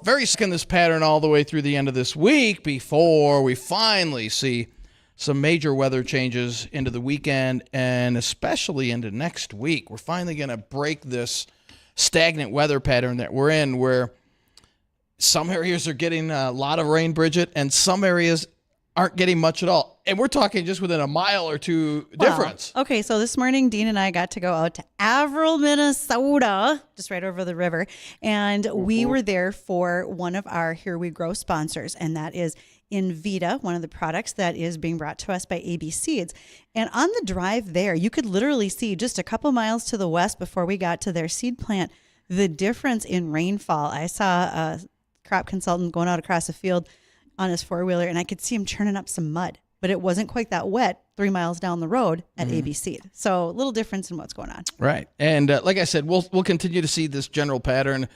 very sick in this pattern all the way through the end of this week before we finally see some major weather changes into the weekend and especially into next week. We're finally going to break this stagnant weather pattern that we're in, where some areas are getting a lot of rain, Bridgette, and some areas aren't getting much at all. And we're talking just within a mile or two difference. Okay, so this morning, Dean and I got to go out to Avril, Minnesota, just right over the river. And we were there for one of our Here We Grow sponsors, and that is Invita, one of the products that is being brought to us by AB Seeds. And on the drive there, you could literally see just a couple miles to the west before we got to their seed plant, the difference in rainfall. I saw a crop consultant going out across a field on his four-wheeler, and I could see him churning up some mud, but it wasn't quite that wet 3 miles down the road at AB Seed. So a little difference in what's going on. Right. And like I said, we'll continue to see this general pattern,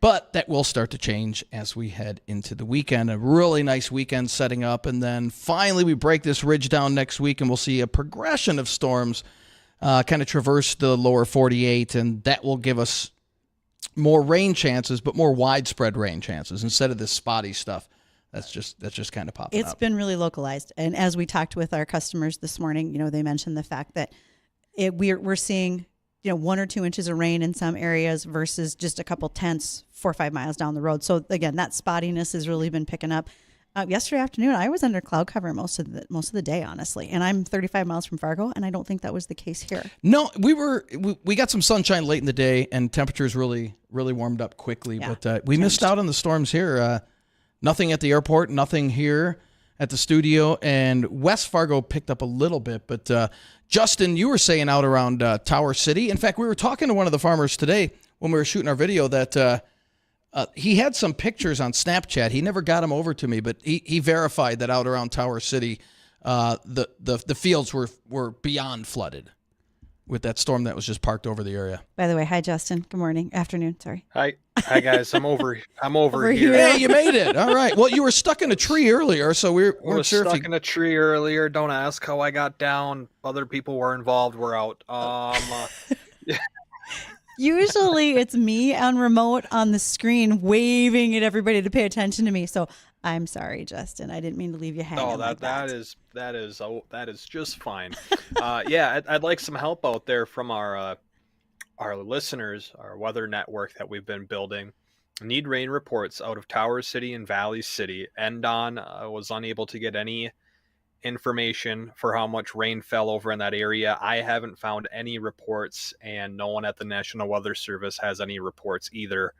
but that will start to change as we head into the weekend. A really nice weekend setting up, and then finally we break this ridge down next week, and we'll see a progression of storms kind of traverse the lower 48, and that will give us more rain chances, but more widespread rain chances instead of this spotty stuff. That's just kind of popping up. It's been really localized. And as we talked with our customers this morning, they mentioned the fact that we're seeing, 1 or 2 inches of rain in some areas versus just a couple tenths 4 or 5 miles down the road. So again, that spottiness has really been picking up. Yesterday afternoon, I was under cloud cover most of the day, honestly. And I'm 35 miles from Fargo, and I don't think that was the case here. No, we got some sunshine late in the day, and temperatures really, really warmed up quickly. Yeah, but we missed out on the storms here. Nothing at the airport, nothing here at the studio, and West Fargo picked up a little bit. But Justin, you were saying out around Tower City. In fact, we were talking to one of the farmers today when we were shooting our video that he had some pictures on Snapchat. He never got them over to me, but he verified that out around Tower City, the fields were beyond flooded with that storm that was just parked over the area. By the way, hi Justin. Good morning, afternoon. Sorry. Hi guys. I'm over here. Hey, you made it. All right. Well, you were stuck in a tree earlier, so we weren't sure stuck in a tree earlier. Don't ask how I got down. Other people were involved. We're out. Usually it's me on remote on the screen waving at everybody to pay attention to me. So I'm sorry, Justin. I didn't mean to leave you hanging. No, that is just fine. Yeah, I'd like some help out there from our listeners, our weather network that we've been building. Need rain reports out of Tower City and Valley City. Endon was unable to get any information for how much rain fell over in that area. I haven't found any reports, and no one at the National Weather Service has any reports either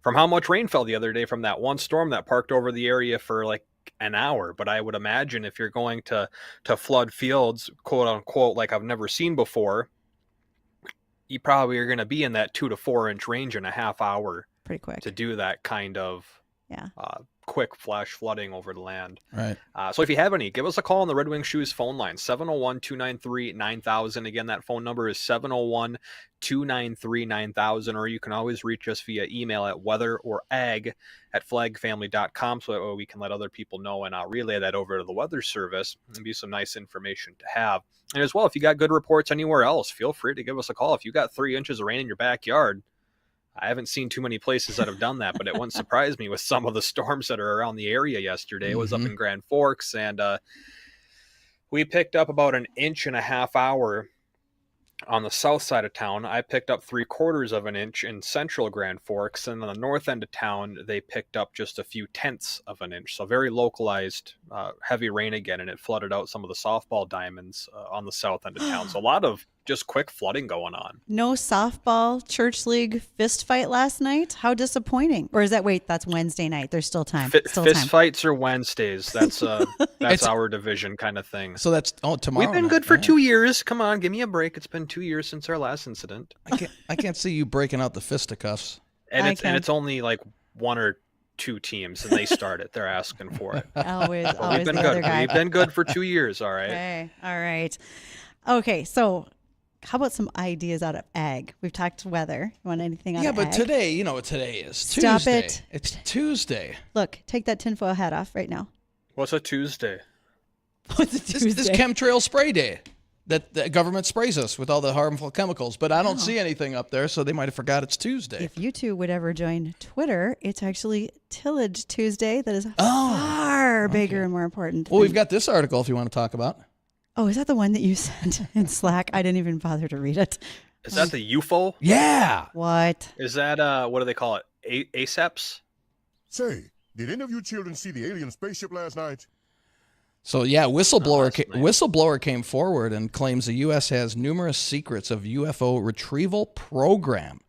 from how much rain fell the other day from that one storm that parked over the area for like an hour. But I would imagine if you're going to flood fields, quote unquote, like I've never seen before, you probably are going to be in that 2 to 4 inch range in a half hour. Pretty quick to do that kind of quick flash flooding over the land. Right. So if you have any, give us a call on the Red Wing Shoes phone line, 701-293-9000. Again, that phone number is 701-293-9000, or you can always reach us via email at weather.or.ag@flagfamily.com, so that way we can let other people know and relay that over to the Weather Service. It'd be some nice information to have. And as well, if you got good reports anywhere else, feel free to give us a call. If you got 3 inches of rain in your backyard, I haven't seen too many places that have done that, but it wouldn't surprise me with some of the storms that are around the area yesterday. It was up in Grand Forks, and we picked up about 1.5 inches on the south side of town. I picked up 3/4 of an inch in central Grand Forks, and on the north end of town, they picked up just a few tenths of an inch. So very localized, heavy rain again, and it flooded out some of the softball diamonds on the south end of town. So a lot of just quick flooding going on. No softball church league fist fight last night? How disappointing. Or is that, that's Wednesday night. There's still time. Fist fights are Wednesdays. That's our division kind of thing. So that's tomorrow. We've been good for 2 years. Come on, give me a break. It's been 2 years since our last incident. I can't see you breaking out the fisticuffs. And it's only like 1 or 2 teams, and they start it. They're asking for it. Always we've been good. We've been good for 2 years. All right. Okay. All right. Okay. So how about some ideas out of ag? We've talked weather. You want anything out of ag? Yeah, but today, you know what today is. Stop Tuesday. it. It's Tuesday. Look, take that tinfoil hat off right now. What's a Tuesday? What's a Tuesday? This is chemtrail spray day. that the government sprays us with all the harmful chemicals, but I don't see anything up there, so they might have forgot it's Tuesday. If you two would ever join Twitter, it's actually Tillage Tuesday. That is far bigger and more important. Well, we've got this article if you want to talk about. Oh, is that the one that you sent in Slack? I didn't even bother to read it. Is that the UFO? Yeah. What? Is that what do they call it? ASAPs? Say, did any of you children see the alien spaceship last night? So, yeah, whistleblower came forward and claims the U.S. has numerous secrets of UFO retrieval program.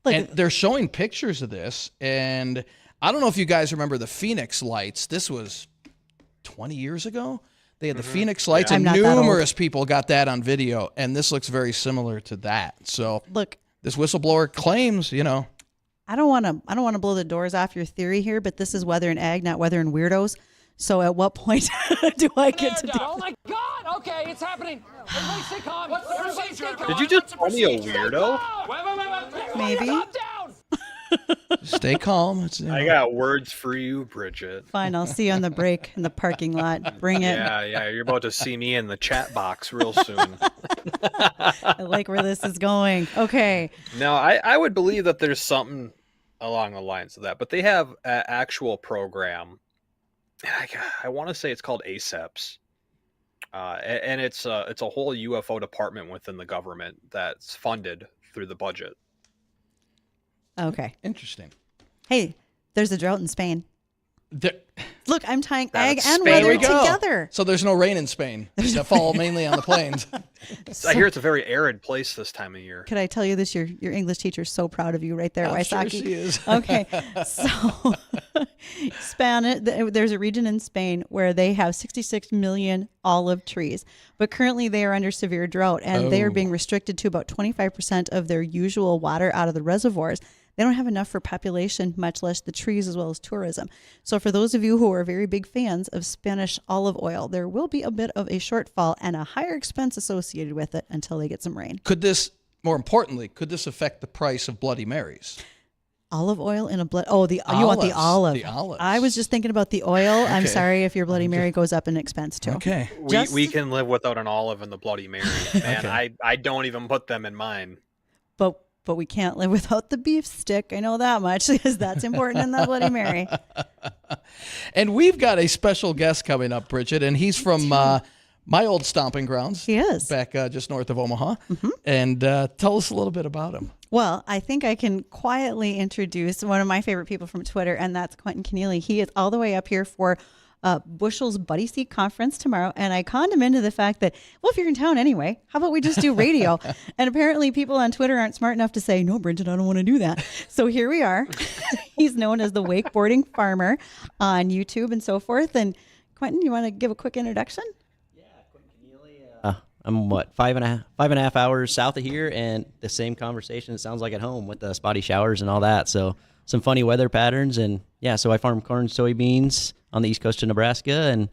Look, and they're showing pictures of this, and I don't know if you guys remember the Phoenix lights. This was 20 years ago. They had the Phoenix lights, and numerous people got that on video, and this looks very similar to that. So, look, this whistleblower claims, I don't want to blow the doors off your theory here, but this is weather and ag, not weather and weirdos. So at what point do I get to do? Oh my God! Okay, it's happening. Everybody stay calm. Everybody stay calm. Did you just call me a weirdo? Wait. Maybe. Calm down. Stay calm. I got words for you, Bridgette. Fine, I'll see you on the break in the parking lot. Bring it. Yeah, you're about to see me in the chat box real soon. I like where this is going. Okay. No, I would believe that there's something along the lines of that, but they have an actual program. I want to say it's called ASAPs, and it's a whole UFO department within the government that's funded through the budget. Okay. Interesting. Hey, there's a drought in Spain. Look, I'm tying ag and Spain. weather There we go. together. So there's no rain in Spain. They fall mainly on the plains. I hear it's a very arid place this time of year. Could I tell you this? Your English teacher's so proud of you right there, I'm Wysocki. sure she is. Okay, so there's a region in Spain where they have 66 million olive trees, but currently they are under severe drought, and they are being restricted to about 25% of their usual water out of the reservoirs. They don't have enough for population, much less the trees as well as tourism. So for those of you who are very big fans of Spanish olive oil, there will be a bit of a shortfall and a higher expense associated with it until they get some rain. More importantly, could this affect the price of Bloody Marys? Olive oil in a blood. Oh, you want the olive. The olives. I was just thinking about the oil. I'm sorry if your Bloody Mary goes up in expense too. Okay. We can live without an olive and the Bloody Mary. Man, okay. I don't even put them in mine. But we can't live without the beef stick. I know that much because that's important in the Bloody Mary. And we've got a special guest coming up, Bridgette, and he's from my old stomping grounds. He is. Back just north of Omaha. Mm-hmm. And tell us a little bit about him. Well, I think I can quietly introduce one of my favorite people from Twitter, and that's Quentin Conneally. He is all the way up here for Bushell's Buddy Seat Conference tomorrow, and I conned him into the fact that, well, if you're in town anyway, how about we just do radio? And apparently people on Twitter aren't smart enough to say, no, Bridgette, I don't want to do that. So here we are. He's known as the Wakeboarding Farmer on YouTube and so forth. And Quentin, you want to give a quick introduction? Yeah, Quentin Conneally. I'm five and a half hours south of here, and the same conversation it sounds like at home with the spotty showers and all that. So some funny weather patterns, and yeah, so I farm corn, soybeans on the east coast of Nebraska and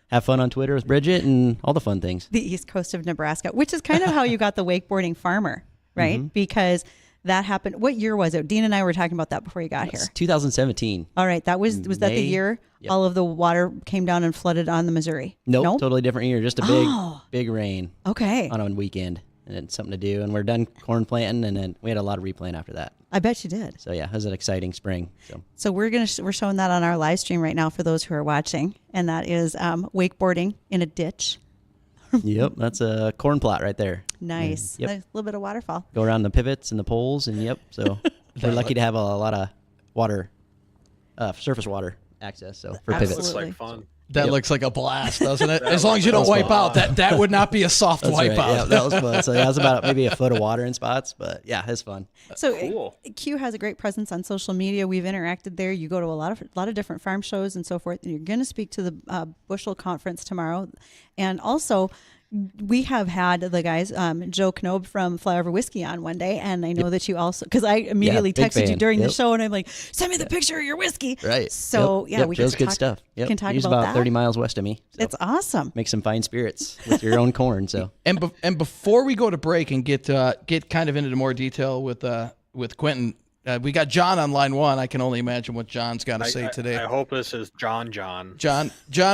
have fun on Twitter with Bridgette and all the fun things. The east coast of Nebraska, which is kind of how you got the Wakeboarding Farmer, right? Mm-hmm. Because that happened. What year was it? Dean and I were talking about that before you got here. 2017. All right. That was that the year all of the water came down and flooded on the Missouri? Nope. Totally different year. Just a big rain. Okay. On a weekend. And then something to do. And we're done corn planting, and then we had a lot of replant after that. I bet you did. So yeah, it was an exciting spring. So we're showing that on our live stream right now for those who are watching, and that is wakeboarding in a ditch. Yep, that's a corn plot right there. Nice. Yep. A little bit of waterfall. Go around the pivots and the poles, and yep. So we're lucky to have a lot of water, surface water access. So for pivots, looks like fun. That looks like a blast, doesn't it? As long as you don't wipe out, that would not be a soft wipe out. Yeah, that was fun. So that was about maybe a foot of water in spots, but yeah, it's fun. So cool. Q has a great presence on social media. We've interacted there. You go to a lot of different farm shows and so forth. And you're going to speak to the Bushel Conference tomorrow, and also we have had the guys, Joe Knob from Flyover Whiskey on one day, and I know that you also, because I immediately texted you during the show, and I'm like, send me the picture of your whiskey. Right. So we Joe's can good stuff. Yep. Can talk He's about 30 miles west of me. So it's awesome. Make some fine spirits with your own corn. So and before we go to break and get kind of into more detail with Quentin, we got John on line one. I can only imagine what John's got to say today. I hope this is John. John,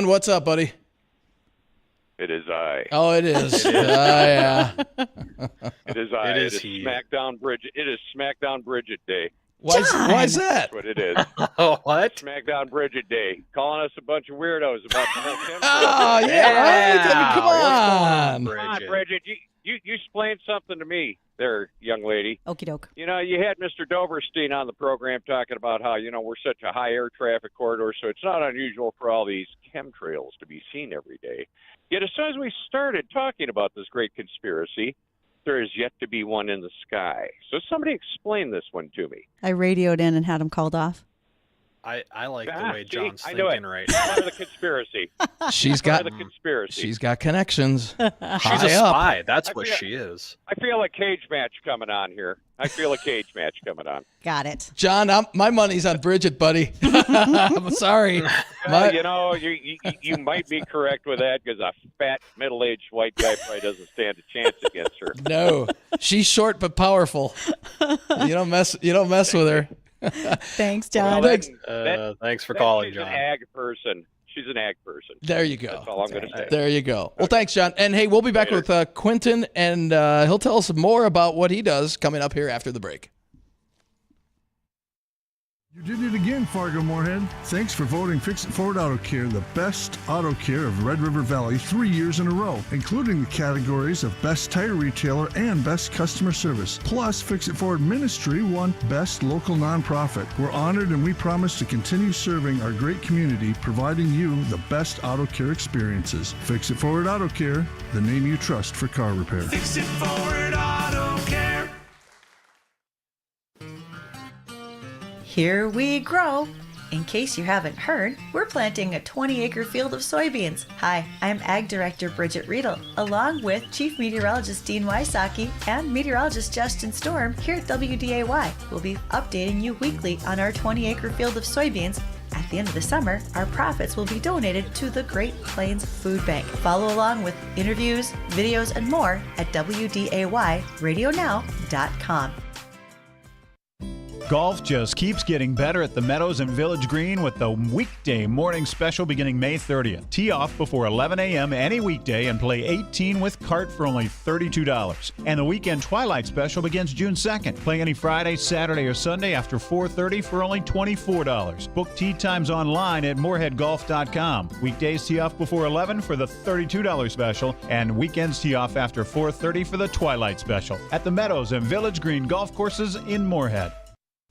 what's up, buddy? It is I. Oh, it is. Yeah. It is I. It is he. SmackDown Bridgette. It is SmackDown Bridgette Day. Why is that? That's what it is. Oh, what? SmackDown Bridgette Day. Calling us a bunch of weirdos about the whole chemtrail. Oh, yeah, right? I mean, come on. Come on, Bridgette. You explain something to me there, young lady. Okie doke. You know, you had Mr. Doverstein on the program talking about how, you know, we're such a high air traffic corridor, so it's not unusual for all these chemtrails to be seen every day. Yet as soon as we started talking about this great conspiracy, there is yet to be one in the sky. So somebody explain this one to me. I radioed in and had him called off. I like the way John's I know thinking it. right Part of the conspiracy. She's Part got of the conspiracy. She's got connections. She's High a up. spy. That's what she is. I feel a cage match coming on here. I feel a cage match coming on. Got it. John, my money's on Bridgette, buddy. I'm sorry. You know, you might be correct with that because a fat, middle-aged white guy probably doesn't stand a chance against her. No, she's short but powerful. You don't mess with her. Thanks, John. Well, thanks for calling, she's John. An ag person. She's an ag person. There you go. That's all I'm going to say. There you go. Well, thanks, John. And hey, we'll be back with Quentin, and he'll tell us more about what he does coming up here after the break. You did it again, Fargo Moorhead. Thanks for voting Fix It Forward Auto Care the best auto care of Red River Valley 3 years in a row, including the categories of Best Tire Retailer and Best Customer Service. Plus, Fix It Forward Ministry won Best Local Nonprofit. We're honored and we promise to continue serving our great community, providing you the best auto care experiences. Fix It Forward Auto Care, the name you trust for car repair. Fix It Forward Auto Care. Here we grow. In case you haven't heard, we're planting a 20-acre field of soybeans. Hi, I'm Ag Director Bridgette Readel, along with Chief Meteorologist Dean Wysocki and Meteorologist Justin Storm here at WDAY. We'll be updating you weekly on our 20-acre field of soybeans. At the end of the summer, our profits will be donated to the Great Plains Food Bank. Follow along with interviews, videos, and more at WDAYRadioNow.com. Golf just keeps getting better at the Meadows and Village Green with the weekday morning special beginning May 30th. Tee off before 11 a.m. any weekday and play 18 with cart for only $32. And the weekend twilight special begins June 2nd. Play any Friday, Saturday, or Sunday after 4:30 for only $24. Book tee times online at moorheadgolf.com. Weekdays tee off before 11 for the $32 special, and weekends tee off after 4:30 for the twilight special at the Meadows and Village Green golf courses in Moorhead.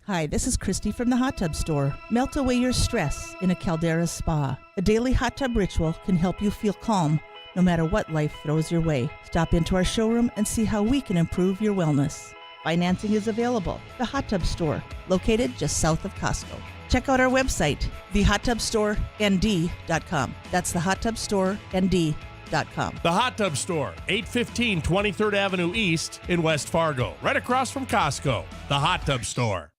Hi, this is Christy from the Hot Tub Store. Melt away your stress in a Caldera spa. A daily hot tub ritual can help you feel calm no matter what life throws your way. Stop into our showroom and see how we can improve your wellness. Financing is available. The Hot Tub Store, located just south of Costco. Check out our website, thehottubstoreND.com. That's thehottubstoreND.com. The Hot Tub Store, 815 23rd Avenue East in West Fargo, right across from Costco. The Hot Tub Store.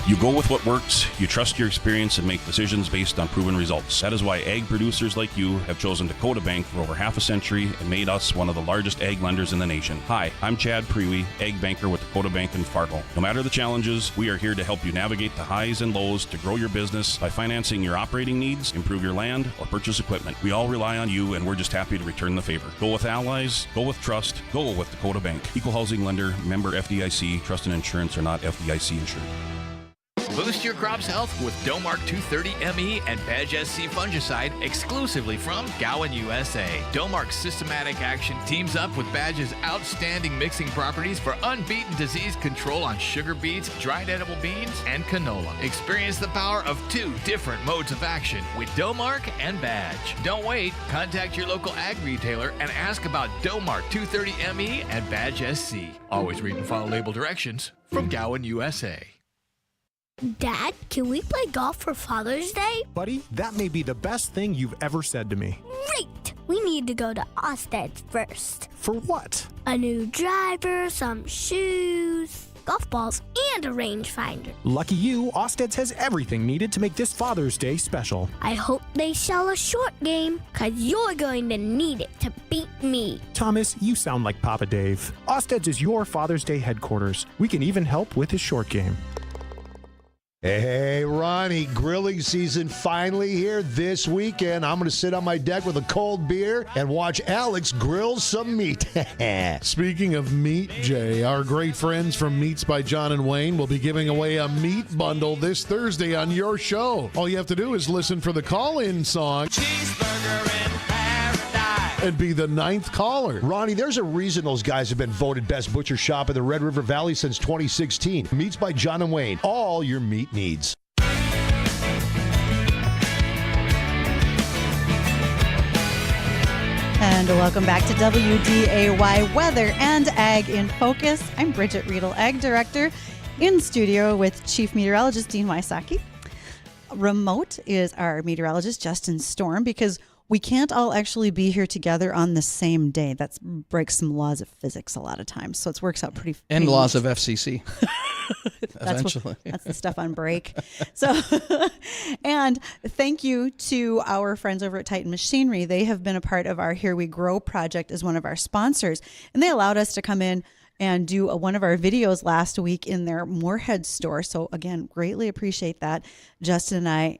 You go with what works, you trust your experience, and make decisions based on proven results. That is why ag producers like you have chosen Dakota Bank for over half a century and made us one of the largest ag lenders in the nation. Hi, I'm Chad Prewy, ag banker with Dakota Bank in Fargo. No matter the challenges, we are here to help you navigate the highs and lows to grow your business by financing your operating needs, improve your land, or purchase equipment. We all rely on you, and we're just happy to return the favor. Go with allies, go with trust, go with Dakota Bank. Equal housing lender, member FDIC, trust and insurance are not FDIC insured. Boost your crop's health with Domark 230ME and Badge SC fungicide exclusively from Gowan, USA. Domark's systematic action teams up with Badge's outstanding mixing properties for unbeaten disease control on sugar beets, dried edible beans, and canola. Experience the power of two different modes of action with Domark and Badge. Don't wait. Contact your local ag retailer and ask about Domark 230ME and Badge SC. Always read and follow label directions from Gowan, USA. Dad, can we play golf for Father's Day? Buddy, that may be the best thing you've ever said to me. Great! We need to go to Osted's first. For what? A new driver, some shoes, golf balls, and a rangefinder. Lucky you, Osted's has everything needed to make this Father's Day special. I hope they sell a short game, cause you're going to need it to beat me. Thomas, you sound like Papa Dave. Osted's is your Father's Day headquarters. We can even help with his short game. Hey, Ronnie, grilling season finally here this weekend. I'm going to sit on my deck with a cold beer and watch Alex grill some meat. Speaking of meat, Jay, our great friends from Meats by John and Wayne will be giving away a meat bundle this Thursday on your show. All you have to do is listen for the call-in song. Cheeseburger in paradise. And be the 9th caller. Ronnie, there's a reason those guys have been voted best butcher shop in the Red River Valley since 2016. Meats by John and Wayne. All your meat needs. And welcome back to WDAY Weather and Ag in Focus. I'm Bridgette Readel, Ag Director, in studio with Chief Meteorologist Dean Wysocki. Remote is our meteorologist, Justin Storm, because we can't all actually be here together on the same day. That breaks some laws of physics a lot of times. So it works out pretty And neat. laws of FCC. Eventually. That's the stuff on break. So, and thank you to our friends over at Titan Machinery. They have been a part of our Here We Grow project as one of our sponsors. And they allowed us to come in and do one of our videos last week in their Moorhead store. So again, greatly appreciate that. Justin and I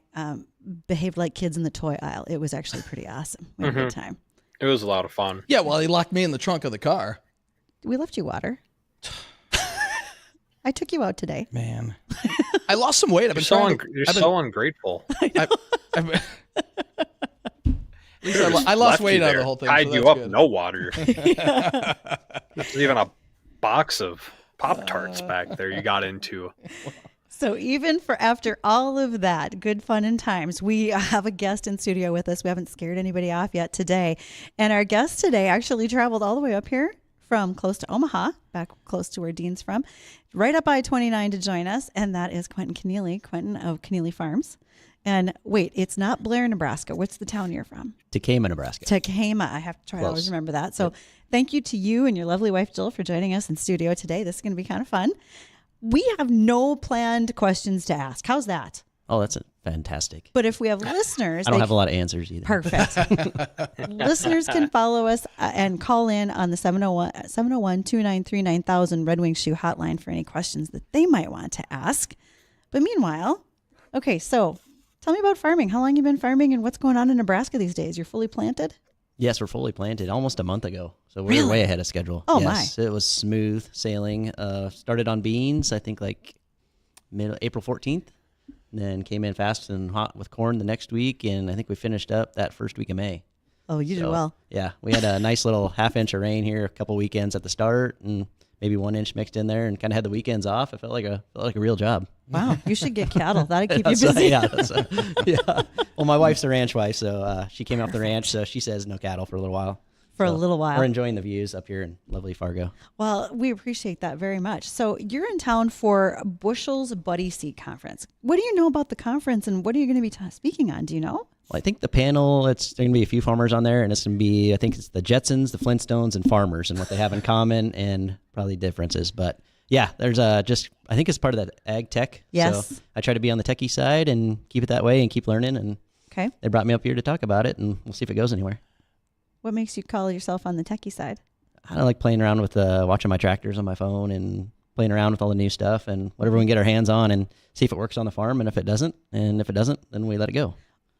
behaved like kids in the toy aisle. It was actually pretty awesome. We had a good time. It was a lot of fun. Yeah, well, he locked me in the trunk of the car. We left you water. I took you out today. Man, I lost some weight. You're so ungrateful. At least I lost weight out of the whole thing. Tied so you that's up, good. no water. There's even a box of Pop-Tarts back there you got into. So even for after all of that, good fun and times, we have a guest in studio with us. We haven't scared anybody off yet today. And our guest today actually traveled all the way up here from close to Omaha, back close to where Dean's from, right up I-29 to join us. And that is Quentin Conneally, Quentin of Conneally Farms. And wait, it's not Blair, Nebraska. What's the town you're from? Tekamah, Nebraska. Tekamah. I have to try to always remember that. So thank you to you and your lovely wife, Jill, for joining us in studio today. This is going to be kind of fun. We have no planned questions to ask. How's that? Oh, that's fantastic. But if we have listeners... I don't have a lot of answers either. Perfect. Listeners can follow us and call in on the 701-293-9000 Red Wing Shoe hotline for any questions that they might want to ask. But meanwhile, okay, so tell me about farming. How long you been farming and what's going on in Nebraska these days? You're fully planted? Yes, we're fully planted almost a month ago. So we're Really? way ahead of schedule. Oh, yes, it was smooth sailing. Started on beans, I think like April 14th. Then came in fast and hot with corn the next week. And I think we finished up that first week of May. Oh, you did well. Yeah, we had a nice little half inch of rain here, a couple weekends at the start, and maybe 1 inch mixed in there, and kind of had the weekends off. It felt like a real job. Wow, you should get cattle. That'd keep you That's busy. yeah. Well, my wife's a ranch wife, so she came off the ranch, so she says no cattle for a little while. For a little while. We're enjoying the views up here in lovely Fargo. Well, we appreciate that very much. So you're in town for Bushell's Buddy Seed Conference. What do you know about the conference, and what are you going to be speaking on? Do you know? Well, I think the panel, there's going to be a few farmers on there, and it's going to be, I think it's the Jetsons, the Flintstones, and farmers, and what they have in common, and probably differences. But yeah, there's I think it's part of that ag tech. Yes. So I try to be on the techie side and keep it that way and keep learning. And okay, they brought me up here to talk about it, and we'll see if it goes anywhere. What makes you call yourself on the techie side? I like playing around with watching my tractors on my phone and playing around with all the new stuff and whatever we can get our hands on and see if it works on the farm. And if it doesn't, then we let it go.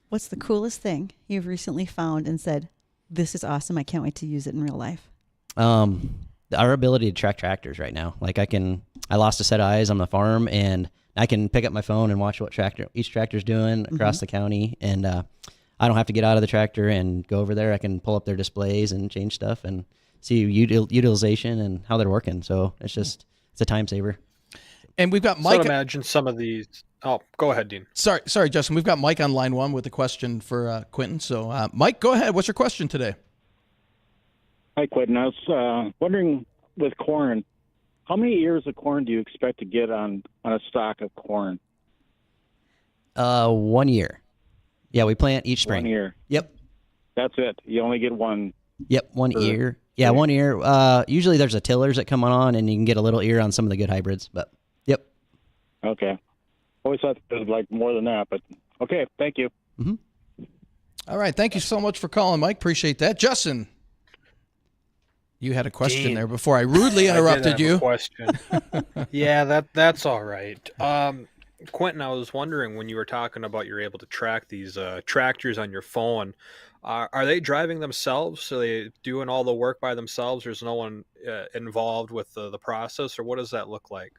What's the coolest thing you've recently found and said, this is awesome, I can't wait to use it in real life? Our ability to track tractors right now. Like I lost a set of eyes on the farm, and I can pick up my phone and watch what each tractor's doing across the county. And I don't have to get out of the tractor and go over there. I can pull up their displays and change stuff and see utilization and how they're working. So it's a time saver. And we've got Mike. So imagine some of these. Oh, go ahead, Dean. Sorry, Justin. We've got Mike on line one with a question for Quentin. So, Mike, go ahead. What's your question today? Hi, Quentin. I was wondering with corn, how many ears of corn do you expect to get on a stock of corn? 1 year. Yeah, we plant each spring. 1 year. Yep. That's it. You only get one. Yep, 1 ear. Yeah, 1 ear. Usually there's a tillers that come on, and you can get a little ear on some of the good hybrids. But yep. Okay. Always thought there was like more than that, but okay. Thank you. Mm-hmm. All right. Thank you so much for calling, Mike. Appreciate that. Justin, you had a question Dean, there before I rudely interrupted I did have you. a question. Yeah, that's all right. Quentin, I was wondering when you were talking about you're able to track these tractors on your phone. Are they driving themselves? So they doing all the work by themselves? There's no one involved with the process, or what does that look like?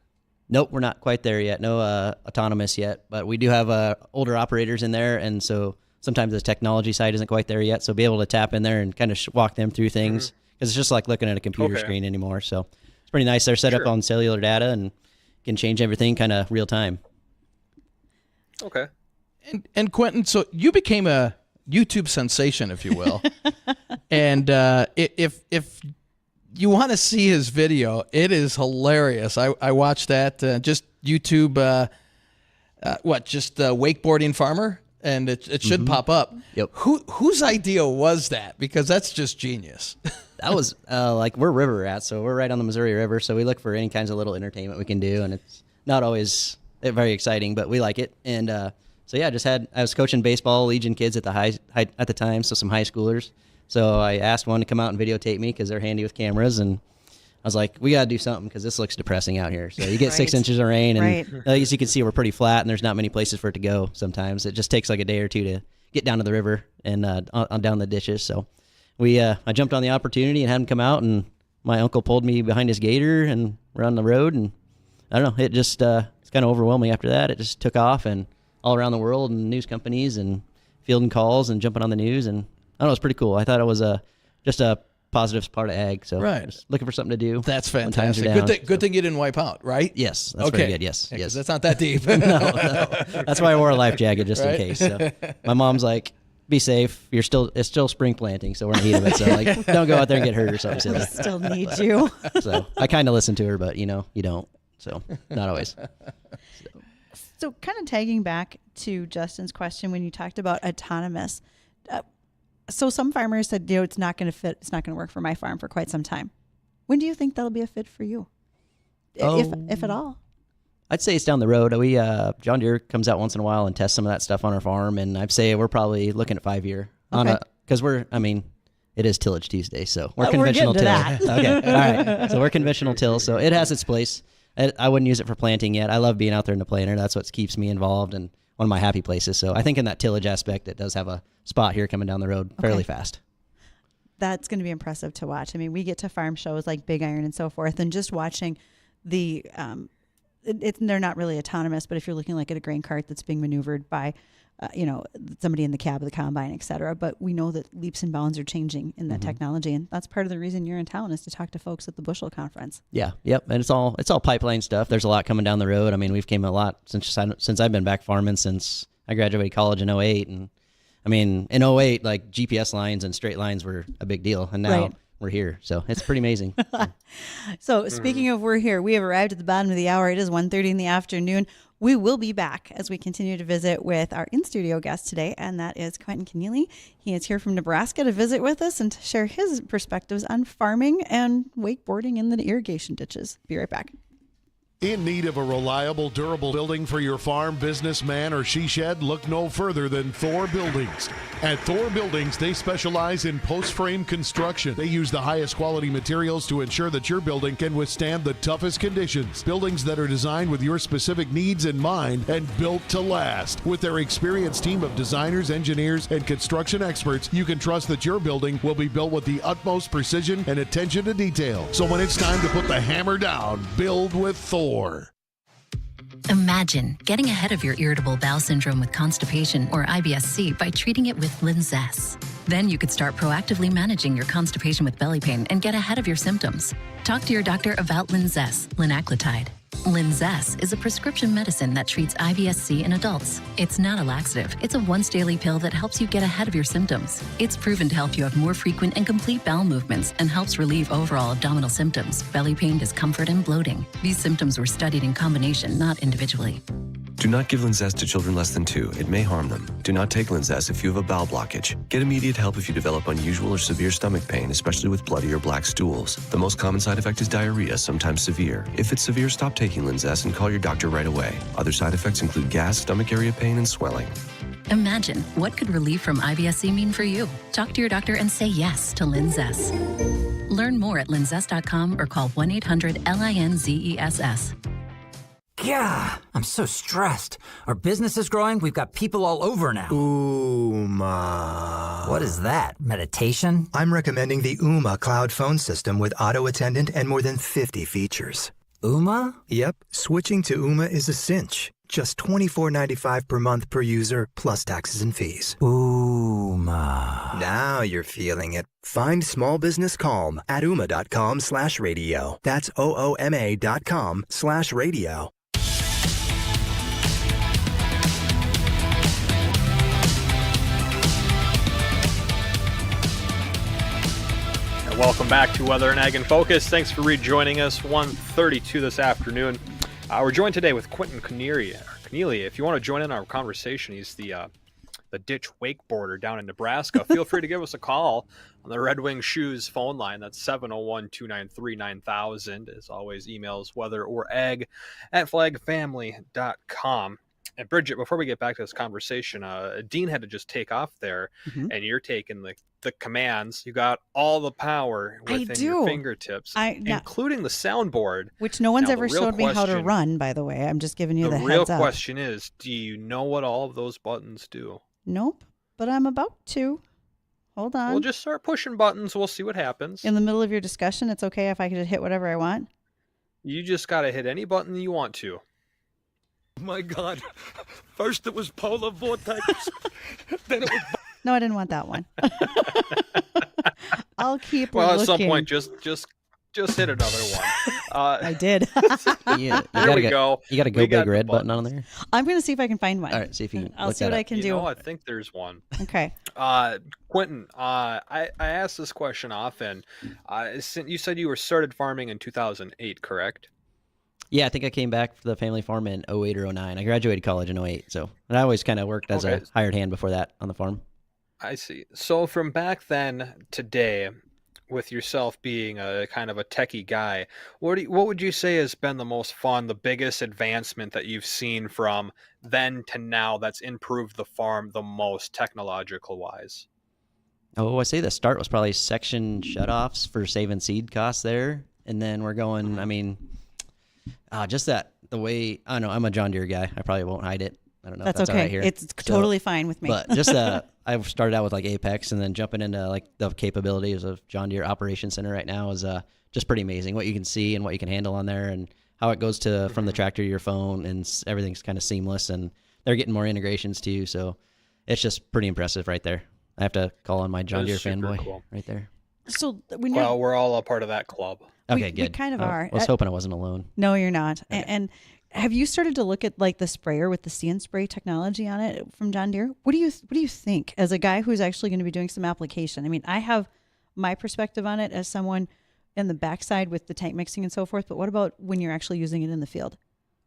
Nope, we're not quite there yet. No autonomous yet, but we do have older operators in there, and so sometimes the technology side isn't quite there yet. So be able to tap in there and kind of walk them through things, because it's just like looking at a computer screen anymore. So it's pretty nice. They're set up on cellular data and can change everything kind of real time. Okay. And Quentin, so you became a YouTube sensation, if you will. And if you want to see his video, it is hilarious. I watched that, just YouTube, Wakeboarding Farmer, and it should pop up. Yep. Whose idea was that? Because that's just genius. That was we're river rats, so we're right on the Missouri River, so we look for any kinds of little entertainment we can do, and it's not always very exciting, but we like it. And so yeah, I was coaching baseball, Legion kids at the time, so some high schoolers. So I asked one to come out and videotape me because they're handy with cameras, and I was like, we got to do something because this looks depressing out here. So you get 6 inches of rain, and as you can see, we're pretty flat, and there's not many places for it to go sometimes. It just takes like a day or two to get down to the river and on down the ditches. So I jumped on the opportunity and had him come out, and my uncle pulled me behind his gator, and we're on the road, and I don't know, it just it's kind of overwhelming after that. It just took off, and all around the world, and news companies, and fielding calls, and jumping on the news, and I don't know, it's pretty cool. I thought it was just a positive part of ag. So just looking for something to do. That's fantastic. Good thing you didn't wipe out, right? Yes, that's very good. Yes, yes. That's not that deep. no. That's why I wore a life jacket just in case. So my mom's like, be safe. It's still spring planting, so we're in the heat of it. So like, don't go out there and get hurt or something silly. We still need you. So I kind of listen to her, but you don't. So not always. So kind of tagging back to Justin's question when you talked about autonomous. So some farmers said, it's not going to fit. It's not going to work for my farm for quite some time. When do you think that'll be a fit for you? If at all? I'd say it's down the road. John Deere comes out once in a while and tests some of that stuff on our farm, and I'd say we're probably looking at 5 year because it is tillage Tuesday, so we're conventional till. Okay, all right. So we're conventional till, so it has its place. I wouldn't use it for planting yet. I love being out there in the planter. That's what keeps me involved and one of my happy places. So I think in that tillage aspect, it does have a spot here coming down the road fairly fast. That's going to be impressive to watch. I mean, we get to farm shows like Big Iron and so forth, and just watching they're not really autonomous, but if you're looking like at a grain cart that's being maneuvered by somebody in the cab of the combine, et cetera. But we know that leaps and bounds are changing in that technology. And that's part of the reason you're in town is to talk to folks at the Bushel Conference. Yeah. Yep. And it's all pipeline stuff. There's a lot coming down the road. I mean, we've came a lot since I've been back farming since I graduated college in 2008. And I mean, in 2008, like GPS lines and straight lines were a big deal. And now we're here. So it's pretty amazing. So speaking of we're here, we have arrived at the bottom of the hour. It is 1:30 in the afternoon. We will be back as we continue to visit with our in-studio guest today, and that is Quentin Conneally. He is here from Nebraska to visit with us and to share his perspectives on farming and wakeboarding in the irrigation ditches. Be right back. In need of a reliable, durable building for your farm, business, man, or she shed? Look no further than Thor Buildings. At Thor Buildings, they specialize in post-frame construction. They use the highest quality materials to ensure that your building can withstand the toughest conditions. Buildings that are designed with your specific needs in mind and built to last. With their experienced team of designers, engineers, and construction experts, you can trust that your building will be built with the utmost precision and attention to detail. So when it's time to put the hammer down, build with Thor. Imagine getting ahead of your irritable bowel syndrome with constipation or IBS-C by treating it with Linzess. Then you could start proactively managing your constipation with belly pain and get ahead of your symptoms. Talk to your doctor about Linzess, linaclotide. Linzess is a prescription medicine that treats IBS-C in adults. It's not a laxative. It's a once-daily pill that helps you get ahead of your symptoms. It's proven to help you have more frequent and complete bowel movements and helps relieve overall abdominal symptoms, belly pain, discomfort, and bloating. These symptoms were studied in combination, not individually. Do not give Linzess to children less than 2. It may harm them. Do not take Linzess if you have a bowel blockage. Get immediate help if you develop unusual or severe stomach pain, especially with bloody or black stools. The most common side effect is diarrhea, sometimes severe. If it's severe, stop taking Linzess and call your doctor right away. Other side effects include gas, stomach area pain, and swelling. Imagine, what could relief from IBS-C mean for you? Talk to your doctor and say yes to Linzess. Learn more at linzess.com or call 1-800-LINZESS. Yeah, I'm so stressed. Our business is growing. We've got people all over now. Uma. What is that? Meditation? I'm recommending the Uma cloud phone system with auto attendant and more than 50 features. Uma? Yep, switching to Uma is a cinch. Just $24.95 per month per user, plus taxes and fees. Uma. Now you're feeling it. Find small business calm at Uma.com/radio. That's OOMA.com/radio. Welcome back to Weather and Ag in Focus. Thanks for rejoining us. 1:32 this afternoon. We're joined today with Quentin Conneally. If you want to join in our conversation, he's the ditch wakeboarder down in Nebraska. Feel free to give us a call on the Red Wing Shoes phone line. That's 701-293-9000. As always, emails weather or ag at flagfamily.com. And Bridgette, before we get back to this conversation, Dean had to just take off there, and you're taking the commands. You got all the power within your fingertips, including the soundboard. Which no one's ever showed me how to run, by the way. I'm just giving you the heads up. The real question is, do you know what all of those buttons do? Nope, but I'm about to. Hold on. We'll just start pushing buttons. We'll see what happens. In the middle of your discussion, it's okay if I could hit whatever I want? You just got to hit any button you want to. My God. First it was polar vortex. Then it was... No, I didn't want that one. I'll keep looking. Well, at some point, just hit another one. I did. There we go. You got a go big red button on there? I'm going to see if I can find one. All right, see if you can. I'll see what I can do. I think there's one. Okay. Quentin, I ask this question often. You said you were started farming in 2008, correct? Yeah, I think I came back for the family farm in 08 or 09. I graduated college in 08, so and I always kind of worked as a hired hand before that on the farm. I see. So from back then to today, with yourself being a kind of a techie guy, what would you say has been the most fun, the biggest advancement that you've seen from then to now that's improved the farm the most technological wise? Oh, I say the start was probably section shutoffs for saving seed costs there, and then we're going. I mean. Just that the way I don't know, I'm a John Deere guy. I probably won't hide it. I don't know. That's if that's okay. All right here. It's totally fine with me. But just I started out with like Apex, and then jumping into like the capabilities of John Deere Operations Center right now is just pretty amazing. What you can see and what you can handle on there, and how it goes to from the tractor to your phone, and everything's kind of seamless. And they're getting more integrations too, so it's just pretty impressive right there. I have to call on my John Deere fanboy right there. So we're all a part of that club. Okay, good. We kind of are. I was hoping I wasn't alone. No, you're not. Okay. And have you started to look at like the sprayer with the See and Spray technology on it from John Deere? What do you think as a guy who's actually going to be doing some application? I mean, I have my perspective on it as someone in the backside with the tank mixing and so forth. But what about when you're actually using it in the field?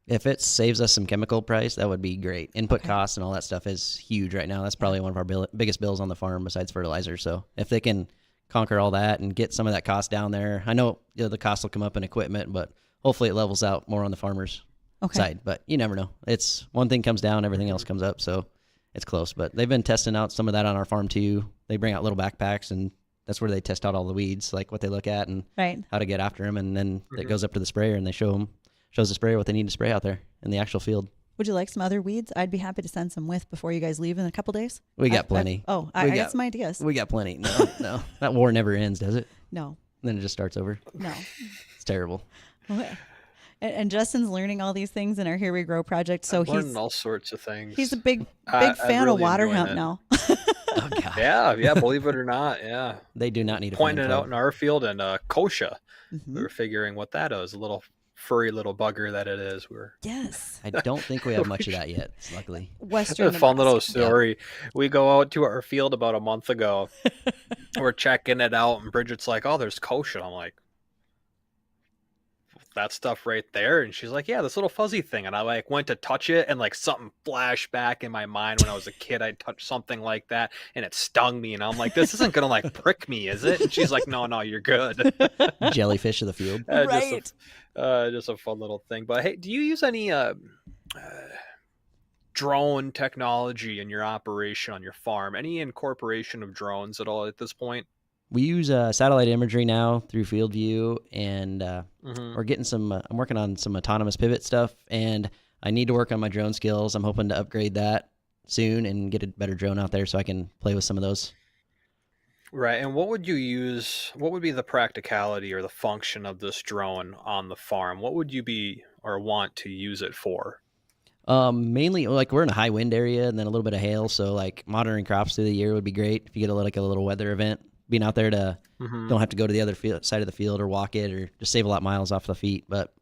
If it saves us some chemical price, that would be great. Input costs and all that stuff is huge right now. That's probably one of our biggest bills on the farm besides fertilizer. So if they can conquer all that and get some of that cost down there. I know, the cost will come up in equipment, but hopefully it levels out more on the farmer's side. But you never know. It's one thing comes down, everything else comes up, so it's close. But they've been testing out some of that on our farm too. They bring out little backpacks, and that's where they test out all the weeds, like what they look at and how to get after them. And then it goes up to the sprayer, and they shows the sprayer what they need to spray out there in the actual field. Would you like some other weeds? I'd be happy to send some with before you guys leave in a couple days. We got plenty. I got some ideas. We got plenty. No. That war never ends, does it? No. Then it just starts over. No. It's terrible. And Justin's learning all these things in our Here We Grow project. So he's learning all sorts of things. He's a big fan of water hemp now. Oh, God. Yeah, believe it or not, yeah. They do not need to point it out in our field, and kochia. We were figuring what that is, a little furry little bugger that it is. Yes. I don't think we have much of that yet, luckily. Western. A fun little story. Yeah. We go out to our field about a month ago. We're checking it out, and Bridgette's like, "Oh, there's kochia." I'm like, "That stuff right there?" And she's like, "Yeah, this little fuzzy thing." And I went to touch it, and something flashed back in my mind when I was a kid. I touched something like that, and it stung me. And I'm like, "This isn't gonna prick me, is it?" And she's like, "No, you're good." Jellyfish of the field, right? Just a fun little thing. But hey, do you use any drone technology in your operation on your farm? Any incorporation of drones at all at this point? We use satellite imagery now through Field View, and we're getting some. I'm working on some autonomous pivot stuff, and I need to work on my drone skills. I'm hoping to upgrade that soon and get a better drone out there so I can play with some of those. Right. And what would you use? What would be the practicality or the function of this drone on the farm? What would you be or want to use it for? Mainly, like, we're in a high wind area and then a little bit of hail, so like monitoring crops through the year would be great. If you get a little weather event, being out there to don't have to go to the other side of the field or walk it, or just save a lot of miles off the feet. But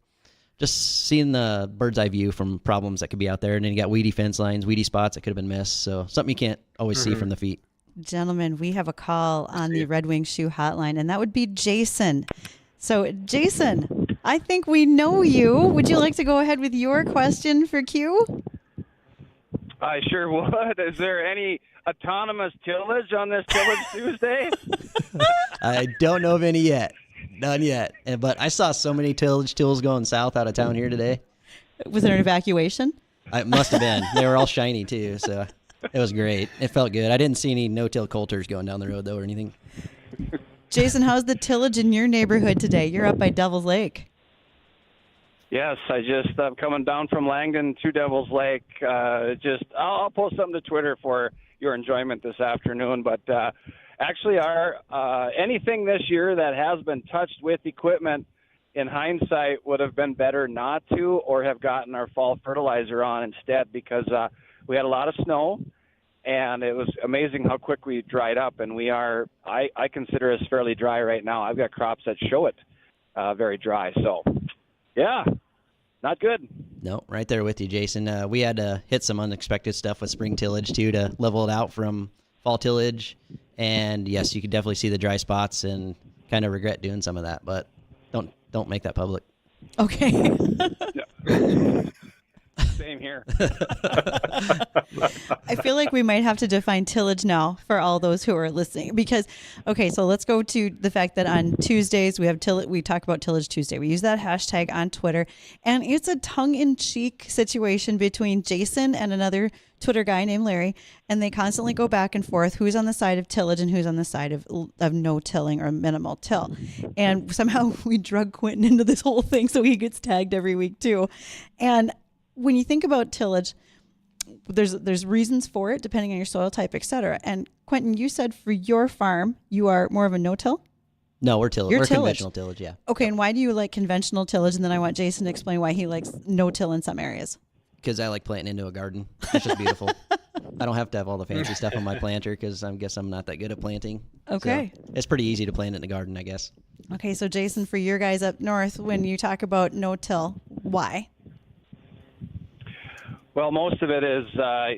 just seeing the bird's eye view from problems that could be out there, and then you got weedy fence lines, weedy spots that could have been missed. So something you can't always see from the feet. Gentlemen, we have a call on the Red Wing Shoe hotline, and that would be Jason. So, Jason, I think we know you. Would you like to go ahead with your question for Q? I sure would. Is there any autonomous tillage on this Tillage Tuesday? I don't know of any yet. None yet. But I saw so many tillage tools going south out of town here today. Was there an evacuation? It must have been. They were all shiny, too, so it was great. It felt good. I didn't see any no-till coulters going down the road, though, or anything. Jason, how's the tillage in your neighborhood today? You're up by Devil's Lake. Yes, I'm coming down from Langdon to Devil's Lake. I'll post something to Twitter for your enjoyment this afternoon. But actually, anything this year that has been touched with equipment, in hindsight, would have been better not to, or have gotten our fall fertilizer on instead, because we had a lot of snow, and it was amazing how quick we dried up. And I consider us fairly dry right now. I've got crops that show it very dry. So, yeah, not good. No, right there with you, Jason. We had to hit some unexpected stuff with spring tillage, too, to level it out from fall tillage. And, yes, you could definitely see the dry spots and kind of regret doing some of that. But don't make that public. Okay. Same here. I feel like we might have to define tillage now for all those who are listening, because, okay, so let's go to the fact that on Tuesdays we talk about Tillage Tuesday. We use that hashtag on Twitter, and it's a tongue-in-cheek situation between Jason and another Twitter guy named Larry, and they constantly go back and forth who's on the side of tillage and who's on the side of no tilling or minimal till. And somehow we drug Quentin into this whole thing, so he gets tagged every week too. And when you think about tillage, there's reasons for it depending on your soil type, etc. And Quentin, you said for your farm you are more of a no-till? No, we're tillage. We're conventional tillage, yeah. Okay, and why do you like conventional tillage? And then I want Jason to explain why he likes no-till in some areas. Because I like planting into a garden. It's just beautiful. I don't have to have all the fancy stuff on my planter because I guess I'm not that good at planting. Okay. So it's pretty easy to plant in the garden, I guess. Okay, so Jason, for your guys up north, when you talk about no-till, why? Well, most of it is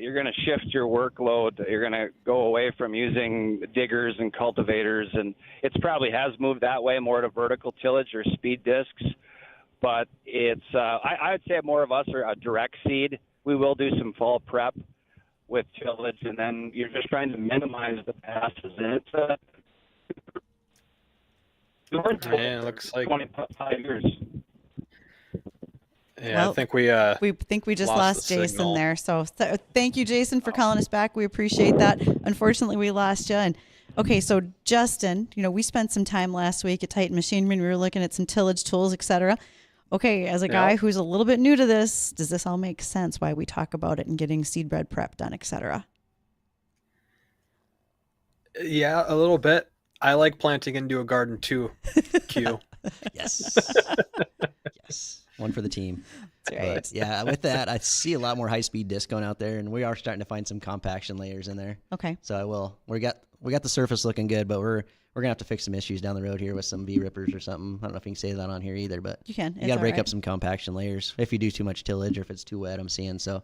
you're going to shift your workload. You're going to go away from using diggers and cultivators, and it probably has moved that way more to vertical tillage or speed discs. But it's I would say more of us are a direct seed. We will do some fall prep with tillage, and then you're just trying to minimize the passes. And it's it looks like 25 years. Yeah, well, I think we think we just lost Jason there. So thank you, Jason, for calling us back. We appreciate that. Unfortunately, we lost you. And okay, so Justin, we spent some time last week at Titan Machinery, and we were looking at some tillage tools, etc. Okay, as a guy who's a little bit new to this, does this all make sense? Why we talk about it and getting seed bed prep done, etc. Yeah, a little bit. I like planting into a garden too. Q. Yes. Yes. One for the team. That's right. But yeah, with that, I see a lot more high-speed disc going out there, and we are starting to find some compaction layers in there. Okay. So we got the surface looking good, but we're gonna have to fix some issues down the road here with some V-rippers or something. I don't know if you can say that on here either, but you can. You got to break up some compaction layers if you do too much tillage or if it's too wet. I'm seeing. So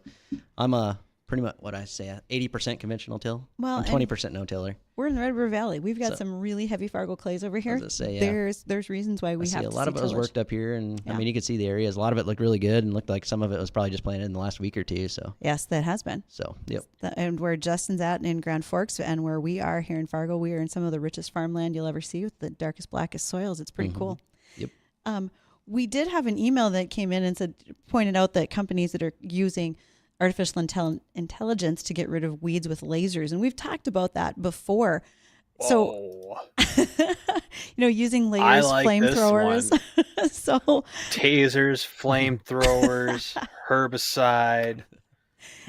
I'm pretty much what I say 80% conventional till. Well, I'm 20% no tiller. We're in the Red River Valley. We've got some really heavy Fargo clays over here. There's reasons why we have to a lot of it was worked up here, and yeah. I mean you could see the areas. A lot of it looked really good, and looked like some of it was probably just planted in the last week or two. So yes, that has been. So yep. And where Justin's at in Grand Forks, and where we are here in Fargo, we are in some of the richest farmland you'll ever see with the darkest, blackest soils. It's pretty cool. Yep. We did have an email that came in and pointed out that companies that are using artificial intelligence to get rid of weeds with lasers, and we've talked about that before. So, using I layers, like flamethrowers. So tasers, flamethrowers, herbicide.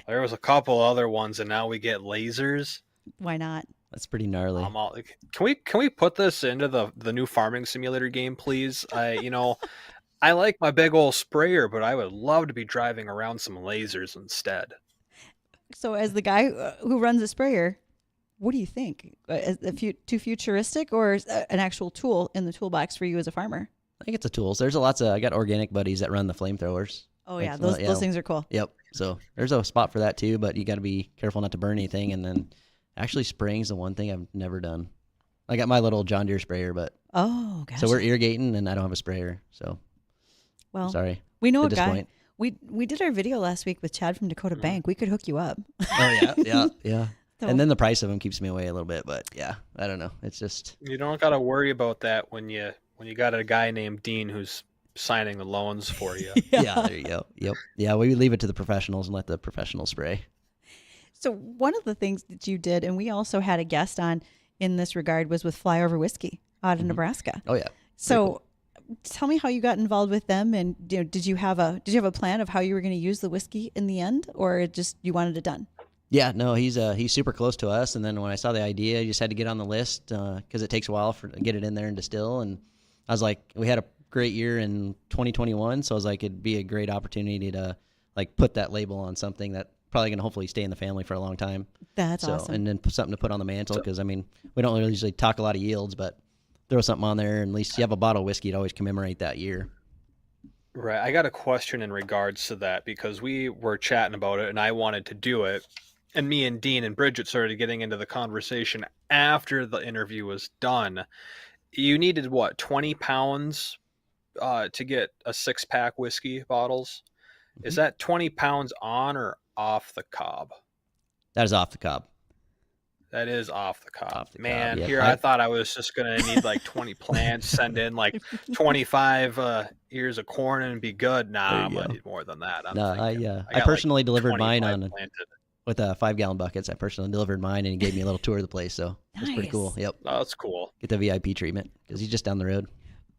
There was a couple other ones, and now we get lasers. Why not? That's pretty gnarly. Can we put this into the new farming simulator game, please? I like my big old sprayer, but I would love to be driving around some lasers instead. So, as the guy who runs a sprayer, what do you think? Too futuristic, or an actual tool in the toolbox for you as a farmer? I think it's a tool. There's I got organic buddies that run the flamethrowers. Oh yeah, those things are cool. Yep. So there's a spot for that too, but you got to be careful not to burn anything. And then actually spraying's the one thing I've never done. I got my little John Deere sprayer, but gotcha. So we're irrigating and I don't have a sprayer. So sorry. We know a guy. We did our video last week with Chad from Dakota Bank. We could hook you up. Oh yeah. So, and then the price of them keeps me away a little bit, but yeah, I don't know. It's just you don't got to worry about that when you got a guy named Dean who's signing the loans for you. Yeah, there you go. Yep. Yeah, we leave it to the professionals and let the professionals spray. So one of the things that you did, and we also had a guest on in this regard, was with Flyover Whiskey out of Nebraska. Oh yeah. So tell me how you got involved with them, and did you have a plan of how you were going to use the whiskey in the end, or just you wanted it done? Yeah, no, he's super close to us. And then when I saw the idea, I just had to get on the list because it takes a while to get it in there and distill. And I was like, we had a great year in 2021, so I was like, it'd be a great opportunity to put that label on something that probably going to hopefully stay in the family for a long time. That's awesome. And then something to put on the mantle because we don't really usually talk a lot of yields, but throw something on there, and at least you have a bottle of whiskey to always commemorate that year. Right. I got a question in regards to that because we were chatting about it and I wanted to do it. And me and Dean and Bridgette started getting into the conversation after the interview was done. You needed 20 pounds to get a 6-pack whiskey bottles. Is that 20 pounds on or off the cob? That is off the cob. That is off the cob. Off the Man, cob, yeah. here I thought I was just going to need 20 plants, send in 25 ears of corn and be good. Nah, I'm going to need more than that. I personally delivered mine planted. with 5-gallon buckets. I personally delivered mine, and he gave me a little tour of the place, so it was pretty cool. Yep. Oh, that's cool. Get the VIP treatment because he's just down the road.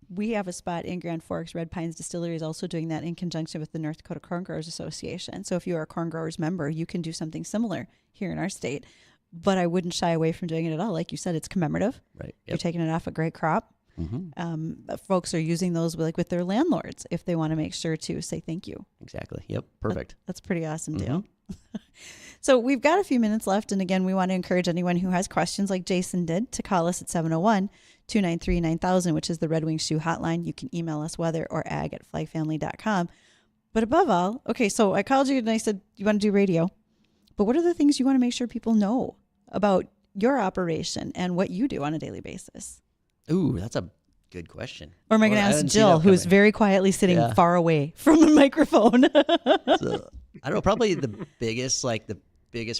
We have a spot in Grand Forks. Red Pines Distillery is also doing that in conjunction with the North Dakota Corn Growers Association. So if you are a Corn Growers member, you can do something similar here in our state. But I wouldn't shy away from doing it at all. Like you said, it's commemorative. Right. Yep. You're taking it off a great crop. Folks are using those with their landlords if they want to make sure to say thank you. Exactly. Yep. Perfect. That's a pretty awesome deal. So we've got a few minutes left. And again, we want to encourage anyone who has questions like Jason did to call us at 701-293-9000, which is the Red Wing Shoe hotline. You can email us weather or ag@flagfamily.com. But above all, okay, so I called you and I said, you want to do radio, but what are the things you want to make sure people know about your operation and what you do on a daily basis? Ooh, that's a good question. Or am I going to ask Jill, who's very quietly sitting far away from the microphone? So, I don't know, probably the biggest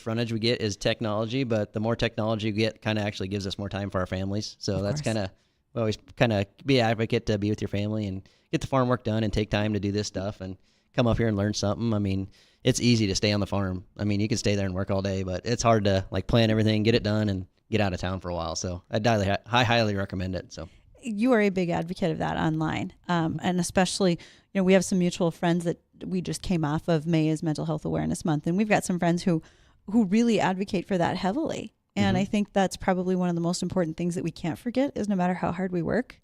frontage we get is technology, but the more technology we get kind of actually gives us more time for our families. So that's kind of, we always kind of be an advocate to be with your family and get the farm work done and take time to do this stuff and come up here and learn something. I mean, it's easy to stay on the farm. I mean, you can stay there and work all day, but it's hard to plan everything, get it done, and get out of town for a while. So I highly recommend it. So you are a big advocate of that online. And especially, we have some mutual friends that we just came off of. May is Mental Health Awareness Month. And we've got some friends who really advocate for that heavily. And I think that's probably one of the most important things that we can't forget is no matter how hard we work,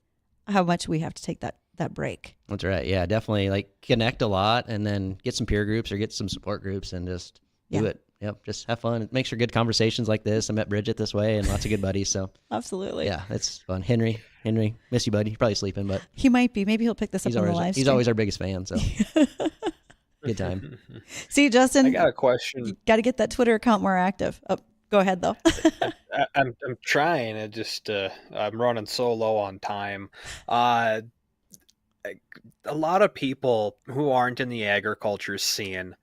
how much we have to take that break. That's right. Yeah, definitely connect a lot and then get some peer groups or get some support groups and just do it. Yep. Just have fun. It makes for good conversations like this. I met Bridgette this way and lots of good buddies. So absolutely. Yeah, it's fun. Henry, miss you, buddy. You're probably sleeping, but he might be. Maybe he'll pick this up on the live stream. He's always our biggest fan. So good time. See, Justin, I got a question. You got to get that Twitter account more active. Oh, go ahead though. I'm trying. It just I'm running so low on time. A lot of people who aren't in the agriculture scene,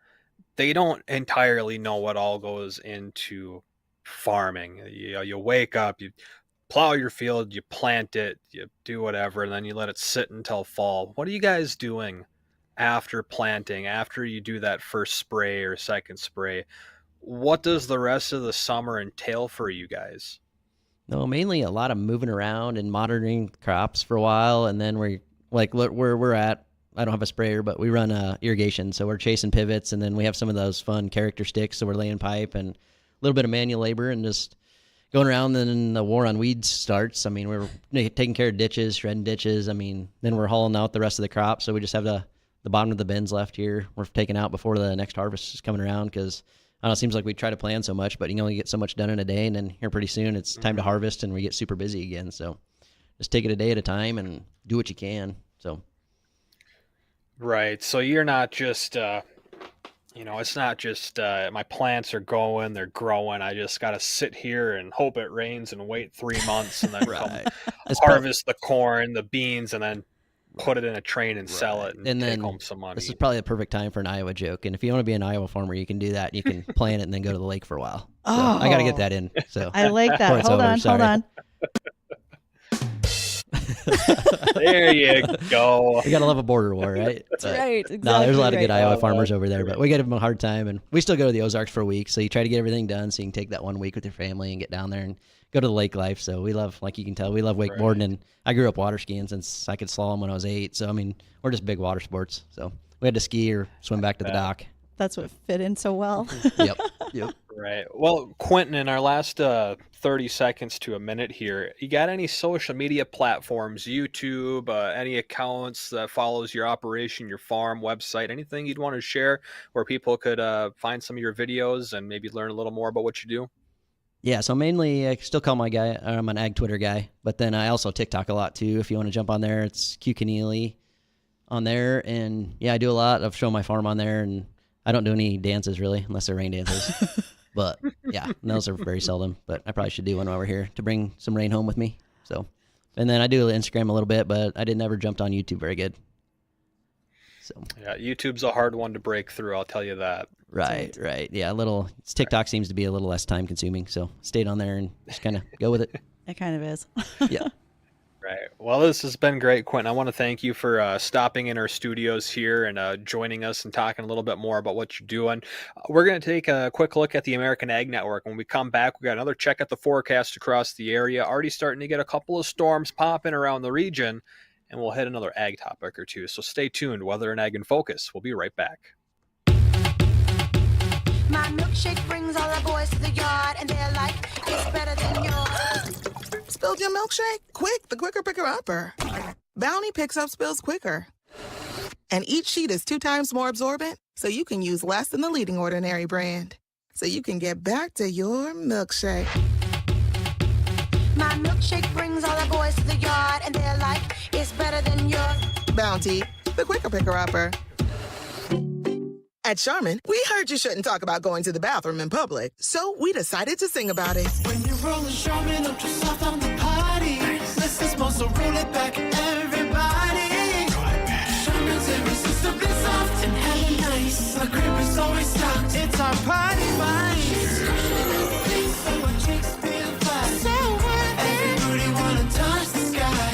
they don't entirely know what all goes into farming. You wake up, you plow your field, you plant it, you do whatever, and then you let it sit until fall. What are you guys doing after planting, after you do that first spray or second spray? What does the rest of the summer entail for you guys? No, mainly a lot of moving around and monitoring crops for a while, and then we're like where we're at. I don't have a sprayer, but we run irrigation, so we're chasing pivots, and then we have some of those fun character sticks, so we're laying pipe and a little bit of manual labor and just going around. Then the war on weeds starts. I mean, we're taking care of ditches, shredding ditches. I mean, then we're hauling out the rest of the crop, so we just have the bottom of the bins left here. We're taking out before the next harvest is coming around because I don't know, it seems like we try to plan so much, but you can only get so much done in a day, and then here pretty soon it's time to harvest and we get super busy again. So just take it a day at a time and do what you can. So. Right. So you're not just, it's not just my plants are going, they're growing. I just got to sit here and hope it rains and wait 3 months and then harvest the corn, the beans, and then put it in a train and sell it and then take home some money. This is probably the perfect time for an Iowa joke. And if you want to be an Iowa farmer, you can do that. You can plant it and then go to the lake for a while. So I got to get that in. So I like that. Hold on. There you go. We got to love a border war, right? That's right. Exactly. No, there's a lot of good Iowa farmers over there, but we give them a hard time. And we still go to the Ozarks for a week. So you try to get everything done so you can take that 1 week with your family and get down there and go to the lake life. So we love, like you can tell, we love wakeboarding. Right. And I grew up water skiing since I could slalom when I was 8. So, I mean, we're just big water sports. So we had to ski or swim back to the dock. That's what fit in so well. Yep. Right. Well, Quentin, in our last 30 seconds to a minute here, you got any social media platforms, YouTube, any accounts that follows your operation, your farm, website, anything you'd want to share where people could find some of your videos and maybe learn a little more about what you do? Yeah, so mainly I still call I'm an ag Twitter guy, but then I also TikTok a lot too. If you want to jump on there, it's Conneally on there. And yeah, I do a lot of showing my farm on there, and I don't do any dances really, unless they're rain dances. But yeah, those are very seldom, but I probably should do one while we're here to bring some rain home with me. So, and then I do Instagram a little bit, but I never jumped on YouTube very good. So yeah, YouTube's a hard one to break through, I'll tell you that. Right. Yeah, TikTok seems to be a little less time consuming, so stayed on there and just kind of go with it. It kind of is. Yeah. Right. Well, this has been great, Quentin. I want to thank you for stopping in our studios here and joining us and talking a little bit more about what you're doing. We're going to take a quick look at the American Ag Network. When we come back, we got another check at the forecast across the area. Already starting to get a couple of storms popping around the region, and we'll hit another ag topic or two. So stay tuned. Weather and Ag in Focus. We'll be right back. My milkshake brings all the boys to the yard, and they're like, it's better than yours. Spilled your milkshake? Quick, the quicker picker-upper. Bounty picks up spills quicker. And each sheet is 2 times more absorbent, so you can use less than the leading Ordinary brand. So you can get back to your milkshake. My milkshake brings all the boys to the yard, and they're like, it's better than yours. Bounty, the quicker picker-upper. At Charmin, we heard you shouldn't talk about going to the bathroom in public, so we decided to sing about it. When you're rolling Charmin, up to soft on the party. Let's just so roll it back, everybody. Roll it back. Charmin's irresistibly soft and hella nice. The crib is always stocked. It's our party vibe. So our cheeks feel flat. So worth it. Everybody wanna touch the sky.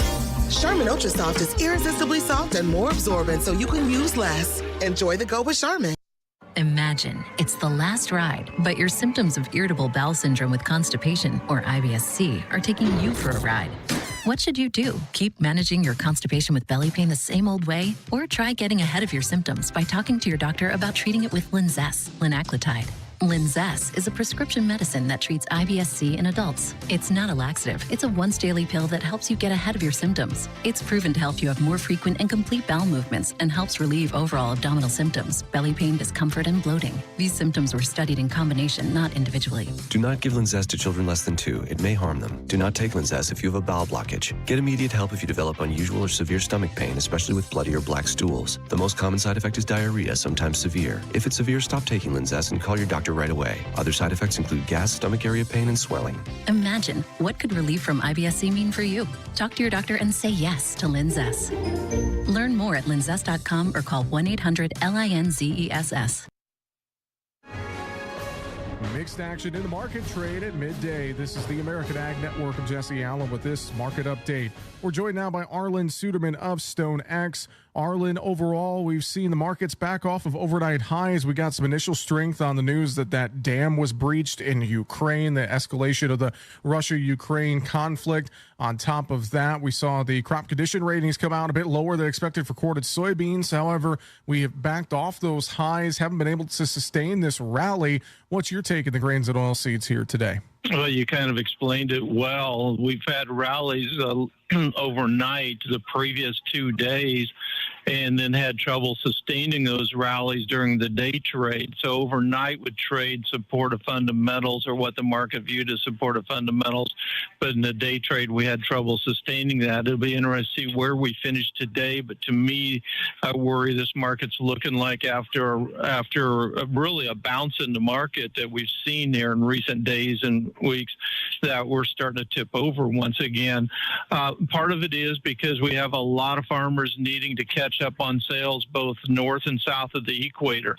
Charmin Ultra Soft is irresistibly soft and more absorbent, so you can use less. Enjoy the go with Charmin. Imagine it's the last ride, but your symptoms of irritable bowel syndrome with constipation, or IBS-C, are taking you for a ride. What should you do? Keep managing your constipation with belly pain the same old way? Or try getting ahead of your symptoms by talking to your doctor about treating it with Linzess, linaclotide. Linzess is a prescription medicine that treats IBS-C in adults. It's not a laxative. It's a once-daily pill that helps you get ahead of your symptoms. It's proven to help you have more frequent and complete bowel movements and helps relieve overall abdominal symptoms, belly pain, discomfort, and bloating. These symptoms were studied in combination, not individually. Do not give Linzess to children less than 2. It may harm them. Do not take Linzess if you have a bowel blockage. Get immediate help if you develop unusual or severe stomach pain, especially with bloody or black stools. The most common side effect is diarrhea, sometimes severe. If it's severe, stop taking Linzess and call your doctor right away. Other side effects include gas, stomach area pain, and swelling. Imagine, what could relief from IBS-C mean for you? Talk to your doctor and say yes to Linzess. Learn more at linzess.com or call 1-800-LINZESS. Mixed action in the market trade at midday. This is the American Ag Network. I'm Jesse Allen with this market update. We're joined now by Arlen Suderman of StoneX. Arlen, overall, we've seen the markets back off of overnight highs. We got some initial strength on the news that dam was breached in Ukraine, the escalation of the Russia-Ukraine conflict. On top of that, we saw the crop condition ratings come out a bit lower than expected for quartered soybeans. However, we have backed off those highs, haven't been able to sustain this rally. What's your take on the grains and oilseeds here today? Well, you kind of explained it well. We've had rallies overnight the previous 2 days and then had trouble sustaining those rallies during the day trade. So overnight would trade supportive fundamentals or what the market viewed as supportive fundamentals. But in the day trade, we had trouble sustaining that. It'll be interesting to see where we finish today. But to me, I worry this market's looking like after really a bounce in the market that we've seen here in recent days and weeks, that we're starting to tip over once again. Part of it is because we have a lot of farmers needing to catch up on sales both north and south of the equator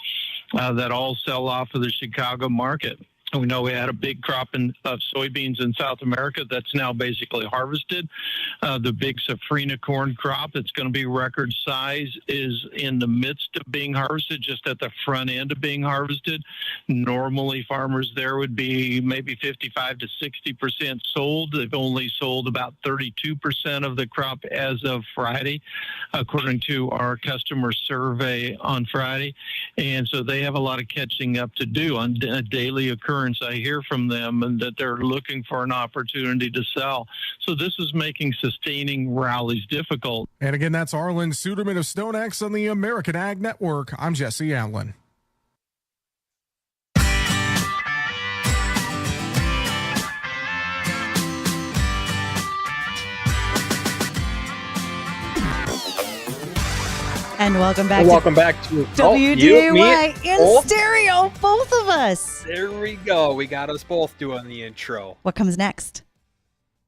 that all sell off of the Chicago market. We know we had a big crop of soybeans in South America that's now basically harvested. The big safrinha corn crop that's going to be record size is in the midst of being harvested, just at the front end of being harvested. Normally, farmers there would be maybe 55 to 60% sold. They've only sold about 32% of the crop as of Friday, according to our customer survey on Friday. And so they have a lot of catching up to do on a daily occurrence. I hear from them and that they're looking for an opportunity to sell. So this is making sustaining rallies difficult. And again, that's Arlen Suderman of StoneX on the American Ag Network. I'm Jesse Allen. And welcome back to WDAY in stereo, both of us. There we go. We got us both doing the intro. What comes next?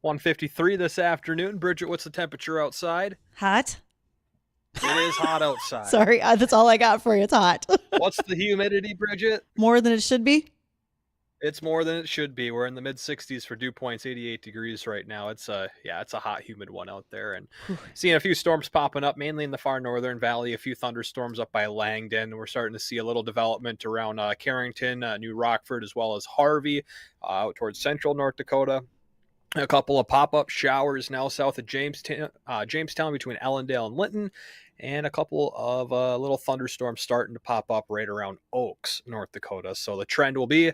1:53 this afternoon. Bridget, what's the temperature outside? Hot. It is hot outside. Sorry, that's all I got for you. It's hot. What's the humidity, Bridget? More than it should be? It's more than it should be. We're in the mid 60s for dew points, 88 degrees right now. It's a hot, humid one out there. And seeing a few storms popping up, mainly in the far northern valley, a few thunderstorms up by Langdon. We're starting to see a little development around Carrington, New Rockford, as well as Harvey, out towards central North Dakota. A couple of pop-up showers now south of Jamestown between Ellendale and Linton. And a couple of little thunderstorms starting to pop up right around Oaks, North Dakota. So the trend will be,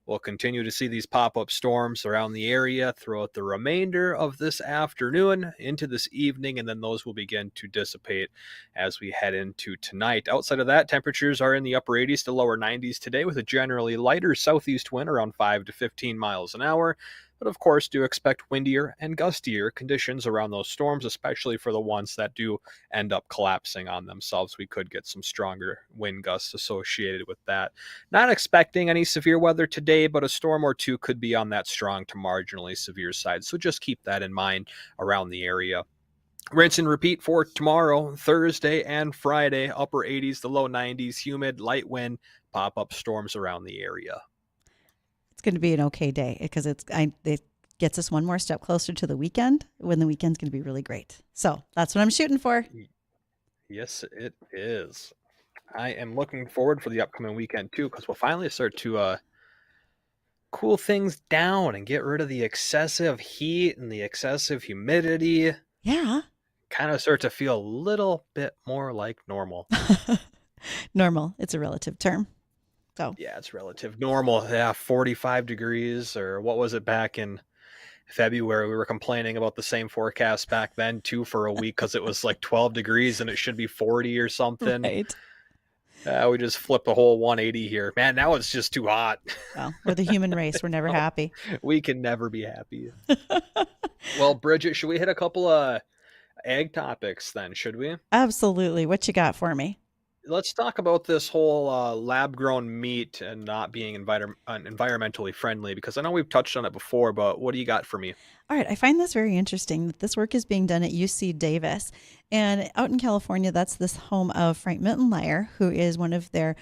we'll continue to see these pop-up storms around the area throughout the remainder of this afternoon into this evening, and then those will begin to dissipate as we head into tonight. Outside of that, temperatures are in the upper 80s to lower 90s today with a generally lighter southeast wind around 5 to 15 miles an hour. But of course, do expect windier and gustier conditions around those storms, especially for the ones that do end up collapsing on themselves. We could get some stronger wind gusts associated with that. Not expecting any severe weather today, but a storm or two could be on that strong to marginally severe side. So just keep that in mind around the area. Rinse and repeat for tomorrow, Thursday and Friday, upper 80s to low 90s, humid, light wind, pop-up storms around the area. It's going to be an okay day because it gets us one more step closer to the weekend, when the weekend's going to be really great. So that's what I'm shooting for. Yes, it is. I am looking forward for the upcoming weekend too, because we'll finally start to cool things down and get rid of the excessive heat and the excessive humidity. Yeah. Kind of start to feel a little bit more like normal. Normal. It's a relative term. So yeah, it's relative. Normal, 45 degrees, or what was it back in February? We were complaining about the same forecast back then too for a week because it was like 12 degrees and it should be 40 or something. Right. We just flipped the whole 180 here. Man, now it's just too hot. Well, we're the human race. We're never happy. We can never be happy. Well, Bridget, should we hit a couple of ag topics then, should we? Absolutely. What you got for me? Let's talk about this whole lab-grown meat and not being environmentally friendly, because I know we've touched on it before, but what do you got for me? All right. I find this very interesting that this work is being done at UC Davis. And out in California, that's this home of Frank Mittenlyer, who is one of their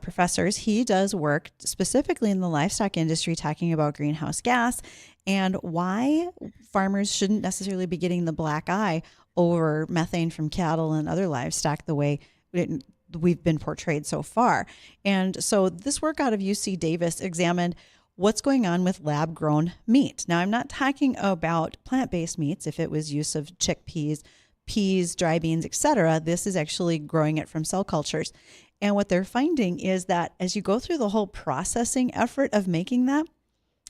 professors. He does work specifically in the livestock industry, talking about greenhouse gas and why farmers shouldn't necessarily be getting the black eye over methane from cattle and other livestock the way we've been portrayed so far. And so this work out of UC Davis examined what's going on with lab-grown meat. Now, I'm not talking about plant-based meats. If it was use of chickpeas, peas, dry beans, etc., this is actually growing it from cell cultures. And what they're finding is that as you go through the whole processing effort of making that,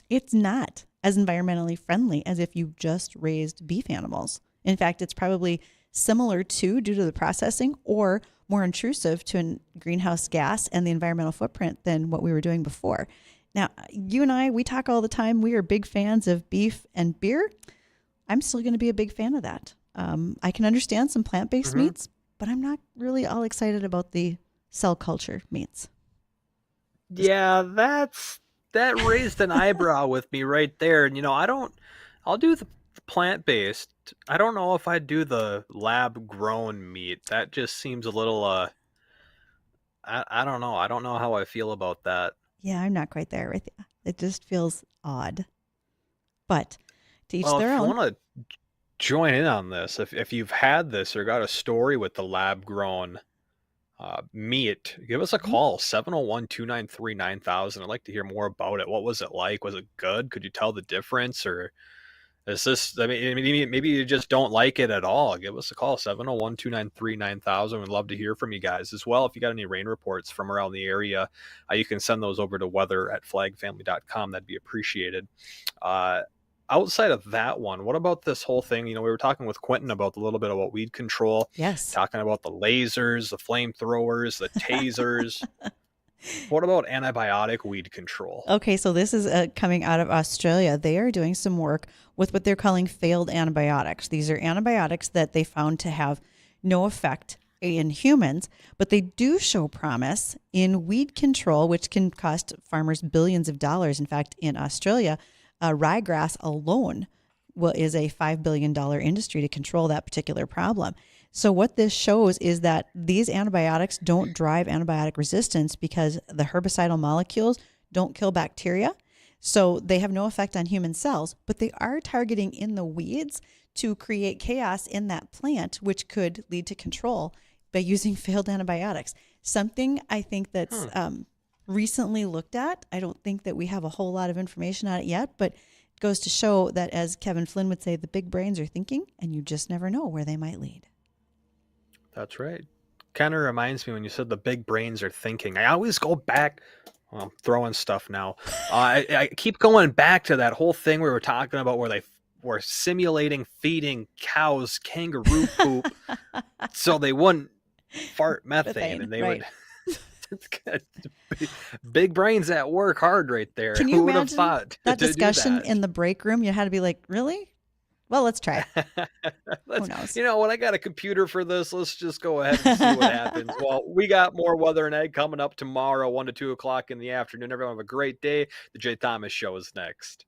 it's not as environmentally friendly as if you just raised beef animals. In fact, it's probably similar to, due to the processing, or more intrusive to a greenhouse gas and the environmental footprint than what we were doing before. Now, you and I, we talk all the time. We are big fans of beef and beer. I'm still going to be a big fan of that. I can understand some plant-based meats, but I'm not really all excited about the cell culture meats. Yeah, that raised an eyebrow with me right there. And, I'll do the plant-based. I don't know if I'd do the lab-grown meat. That just seems a little, I don't know. I don't know how I feel about that. Yeah, I'm not quite there with you. It just feels odd. But to each Well, their if you own. want to join in on this, if you've had this or got a story with the lab-grown meat, give us a call, 701-293-9000. I'd like to hear more about it. What was it like? Was it good? Could you tell the difference? Or is this, maybe you just don't like it at all. Give us a call, 701-293-9000. We'd love to hear from you guys as well. If you got any rain reports from around the area, you can send those over to weather@flagfamily.com. That'd be appreciated. Outside of that one, what about this whole thing? We were talking with Quentin about a little bit about weed control. Yes. Talking about the lasers, the flamethrowers, the tasers. What about antibiotic weed control? Okay, so this is coming out of Australia. They are doing some work with what they're calling failed antibiotics. These are antibiotics that they found to have no effect in humans, but they do show promise in weed control, which can cost farmers billions of dollars. In fact, in Australia, ryegrass alone is a $5 billion industry to control that particular problem. So what this shows is that these antibiotics don't drive antibiotic resistance because the herbicidal molecules don't kill bacteria. So they have no effect on human cells, but they are targeting in the weeds to create chaos in that plant, which could lead to control by using failed antibiotics. Something I think that's recently looked at. I don't think that we have a whole lot of information on it yet, but it goes to show that, as Kevin Flynn would say, the big brains are thinking, and you just never know where they might lead. That's right. Kind of reminds me when you said the big brains are thinking. I always go back. Well, I'm throwing stuff now. I keep going back to that whole thing we were talking about where they were simulating feeding cows kangaroo poop so they wouldn't fart methane and they would. Big brains at work hard right there. Can you Who would have imagine thought that to do discussion that? in the break room? You had to be like, really? Well, let's try. Who knows? When I got a computer for this, let's just go ahead and see what happens. Well, we got more Weather and Egg coming up tomorrow, 1 to 2 o'clock in the afternoon. Everyone have a great day. The Jay Thomas Show is next.